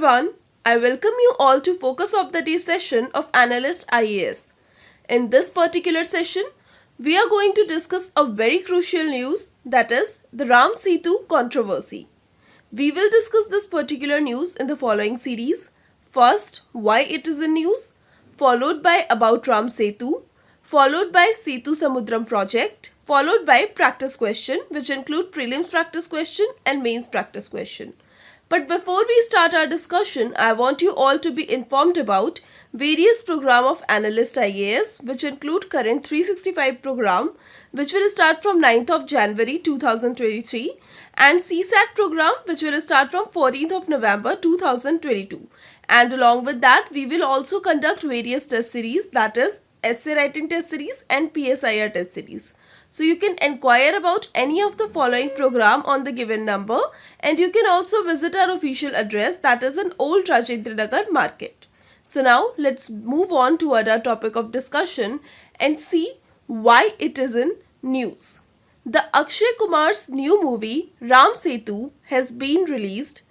everyone, I welcome you all to Focus of the Day session of ANALYST IAS. In this particular session, we are going to discuss a very crucial news, that is the Ram Setu controversy. We will discuss this particular news in the following series. First, why it is in news, followed by about Ram Setu, followed by Setu Samudram project, followed by practice question, which include prelims practice question and mains practice question. But before we start our discussion, I want you all to be informed about various program of Analyst IAS, which include current 365 program, which will start from 9th of January 2023, and CSAT program, which will start from 14th of November 2022. And along with that, we will also conduct various test series, that is essay writing test series and PSIR test series. So you can inquire about any of the following program on the given number, and you can also visit our official address, that is in Old Rajinder Nagar Market. So now let's move on to our topic of discussion and see why it is in news. The Akshay Kumar's new movie Ram Setu has been released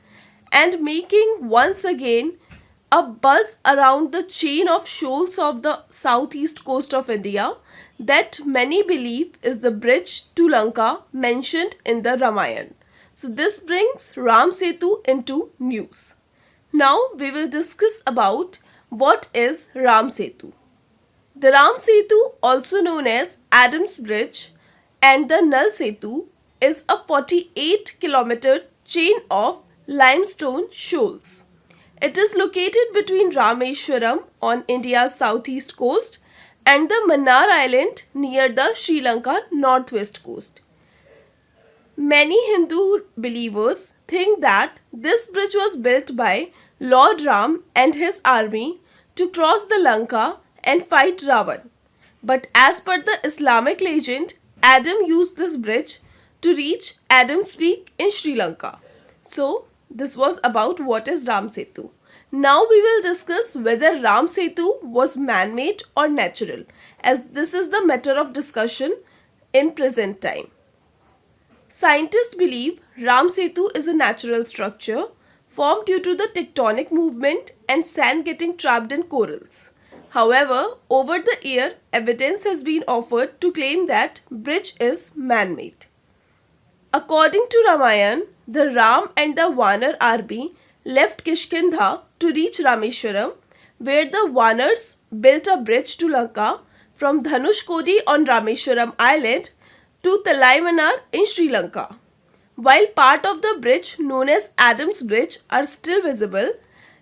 and making once again a buzz around the chain of shoals of the southeast coast of India that many believe is the bridge to Lanka mentioned in the Ramayana. So this brings Ram Setu into news. Now we will discuss about what is Ram Setu. The Ram Setu, also known as Adam's Bridge, and the Nal Setu is a 48-kilometer chain of limestone shoals. It is located between Rameswaram on India's southeast coast and the Mannar Island near the Sri Lanka northwest coast. Many Hindu believers think that this bridge was built by Lord Ram and his army to cross the Lanka and fight Ravan. But as per the Islamic legend, Adam used this bridge to reach Adam's Peak in Sri Lanka. So this was about what is Ram Setu. Now we will discuss whether Ram Setu was man-made or natural, as this is the matter of discussion in present time. Scientists believe Ram Setu is a natural structure formed due to the tectonic movement and sand getting trapped in corals. However, over the year, evidence has been offered to claim that bridge is man-made. According to Ramayana, the Ram and the Vanar army left Kishkindha to reach Rameswaram, where the Vanars built a bridge to Lanka from Dhanushkodi on Rameswaram Island to Thalaimanar in Sri Lanka. While part of the bridge known as Adam's Bridge are still visible,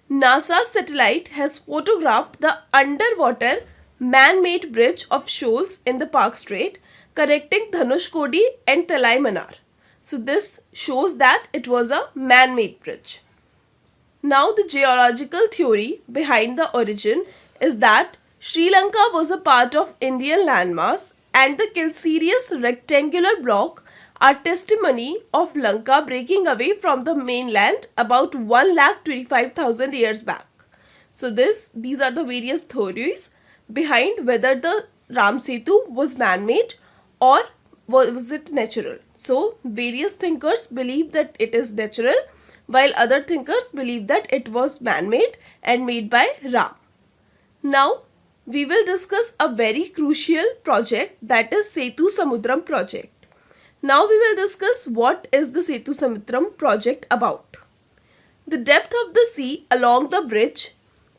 NASA's satellite has photographed the underwater man-made bridge of shoals in the Park Strait, connecting Dhanushkodi and Thalaimanar. So this shows that it was a man-made bridge. Now the geological theory behind the origin is that Sri Lanka was a part of Indian landmass, and the calcareous rectangular block are testimony of Lanka breaking away from the mainland about 1,25,000 years back. So these are the various theories behind whether the Ram Setu was man-made or was it natural. So various thinkers believe that it is natural, while other thinkers believe that it was man-made and made by Ram. Now we will discuss a very crucial project, that is Setu Samudram project. Now we will discuss what is the Setu Samudram project about. The depth of the sea along the bridge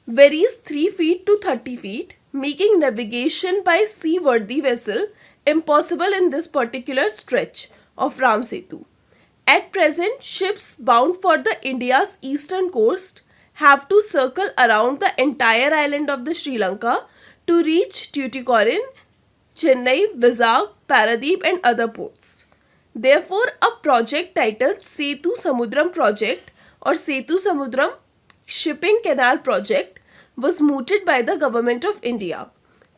varies 3 feet to 30 feet, making navigation by seaworthy vessel impossible in this particular stretch of Ram Setu. At present, ships bound for the India's eastern coast have to circle around the entire island of the Sri Lanka to reach Tuticorin, Chennai, Vizag, Paradeep and other ports. Therefore, a project titled Setu Samudram Project or Setu Samudram Shipping Canal Project was mooted by the Government of India.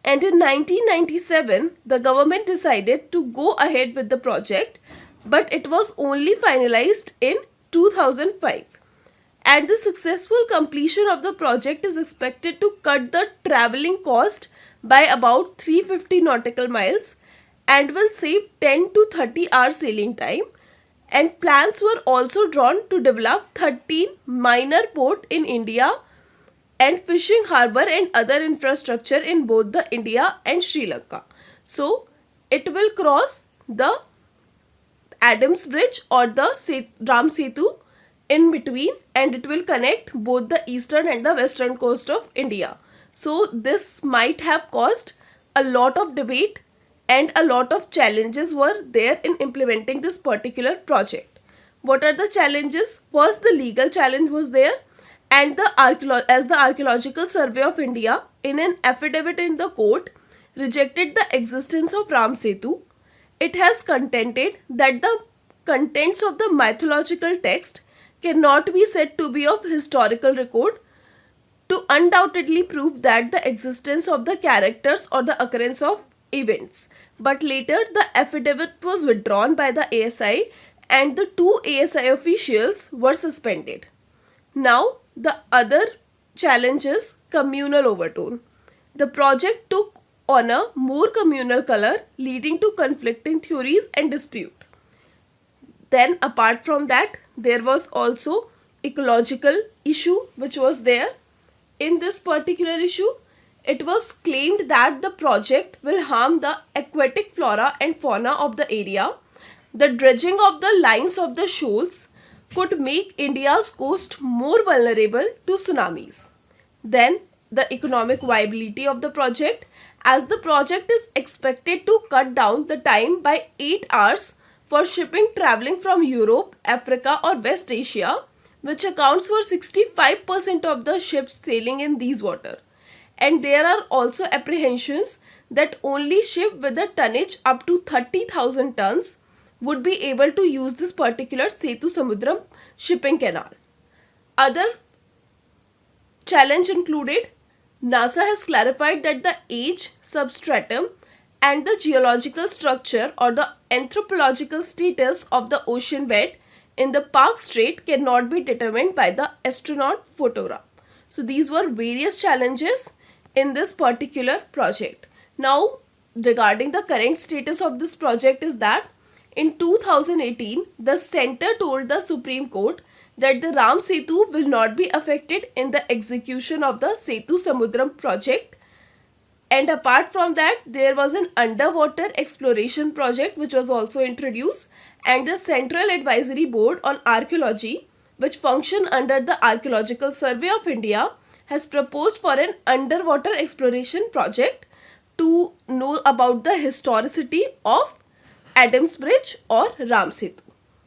And in 1997, the government decided to go ahead with the project, but it was only finalized in 2005. And the successful completion of the project is expected to cut the travelling cost by about 350 nautical miles and will save 10 to 30 hours sailing time And plans were also drawn to develop 13 minor ports in India and fishing harbour and other infrastructure in both the India and Sri Lanka. So it will cross the Adams Bridge or the Ram Setu in between, and it will connect both the eastern and the western coast of India. So this might have caused a lot of debate and a lot of challenges were there in implementing this particular project. What are the challenges? First, the legal challenge was there, and as the Archaeological Survey of India in an affidavit in the court rejected the existence of Ram Setu. It has contended that the contents of the mythological text cannot be said to be of historical record to undoubtedly prove that the existence of the characters or the occurrence of events. But later the affidavit was withdrawn by the ASI and the two ASI officials were suspended. Now the other challenge is communal overtone. The project took on a more communal color, leading to conflicting theories and dispute. Then apart from that, there was also ecological issue which was there. In this particular issue, it was claimed that the project will harm the aquatic flora and fauna of the area. The dredging of the lines of the shoals could make India's coast more vulnerable to tsunamis. Then the economic viability of the project, as the project is expected to cut down the time by 8 hours for shipping traveling from Europe, Africa or West Asia, which accounts for 65% of the ships sailing in these waters. And there are also apprehensions that only ship with a tonnage up to 30,000 tons would be able to use this particular Setu Samudram shipping canal. Other challenge included, NASA has clarified that the age, substratum and the geological structure or the anthropological status of the ocean bed in the Park Strait cannot be determined by the astronaut photograph. So these were various challenges in this particular project. Now regarding the current status of this project is that in 2018, the center told the Supreme Court that the Ram Setu will not be affected in the execution of the Setu Samudram project. And apart from that, there was an underwater exploration project which was also introduced, and the Central Advisory Board on Archaeology, which function under the Archaeological Survey of India, has proposed for an underwater exploration project to know about the historicity of Adams Bridge or Ram Setu.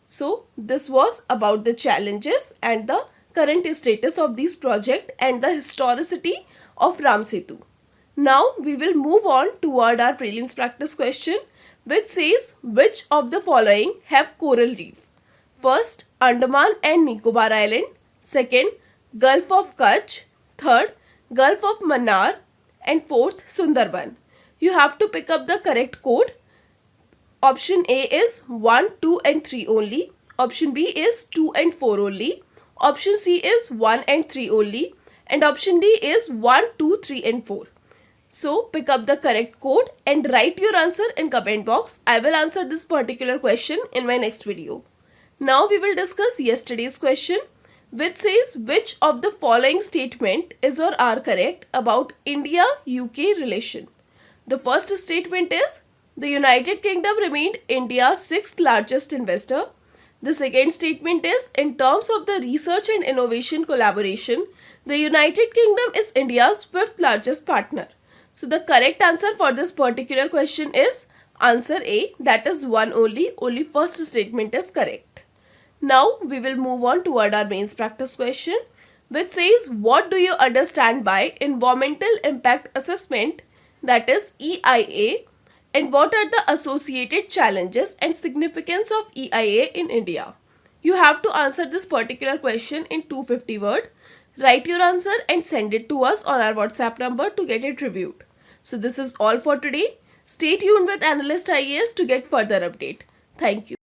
So this was about the challenges and the current status of this project and the historicity of Ram Setu. Now we will move on toward our prelims practice question, which says which of the following have coral reef? First, Andaman and Nicobar Island. Second, Gulf of Kutch. Third, Gulf of Mannar. And fourth, Sundarban. You have to pick up the correct code. Option A is 1, 2 and 3 only. Option B is 2 and 4 only. Option C is 1 and 3 only. And option D is 1, 2, 3 and 4. So pick up the correct code and write your answer in comment box. I will answer this particular question in my next video. Now we will discuss yesterday's question, which says which of the following statement is or are correct about India-UK relation. The first statement is the United Kingdom remained India's 6th largest investor. The second statement is in terms of the research and innovation collaboration, the United Kingdom is India's 5th largest partner. So the correct answer for this particular question is answer A, that is 1 only. Only first statement is correct. Now we will move on toward our mains practice question, which says what do you understand by environmental impact assessment, that is EIA, and what are the associated challenges and significance of EIA in India? You have to answer this particular question in 250 words. Write your answer and send it to us on our WhatsApp number to get it reviewed. So this is all for today. Stay tuned with Analyst IAS to get further update. Thank you.